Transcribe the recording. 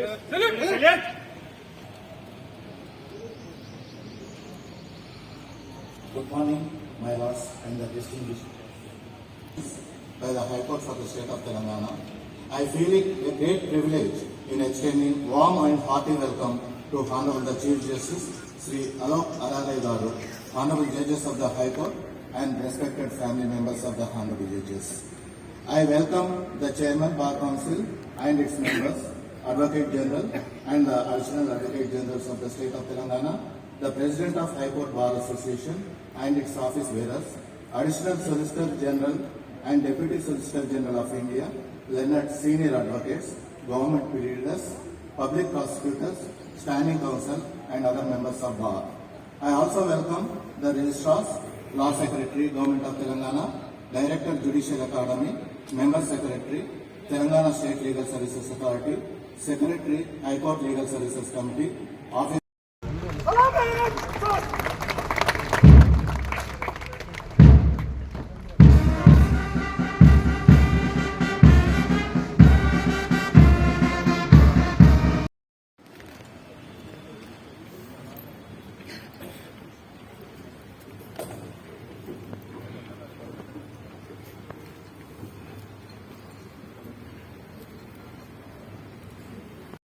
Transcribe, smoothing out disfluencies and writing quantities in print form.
Good morning, my lords and the distinguished by the High Court for the State of Telangana. I feel it a great privilege in extending warm and hearty welcome to Honorable the Chief Justice Sri Alok Arale Garu, Honorable Judges of the High Court and respected family members of the Honorable Judges. I welcome the Chairman Bar Council and its members, Advocate General and the Additional Advocate Generals of the State of Telangana, the President of High Court Bar Association and its office bearers, Additional Solicitor General and Deputy Solicitor General of India, Learned Senior Advocates, Government Leaders, Public Prosecutors, Standing Counsel and other members of Bar. I also welcome the Registrars, Law Secretary, Government of Telangana, Director Judicial Academy, Member Secretary, Telangana State Legal Services Authority, Secretary, High Court Legal Services Committee, Office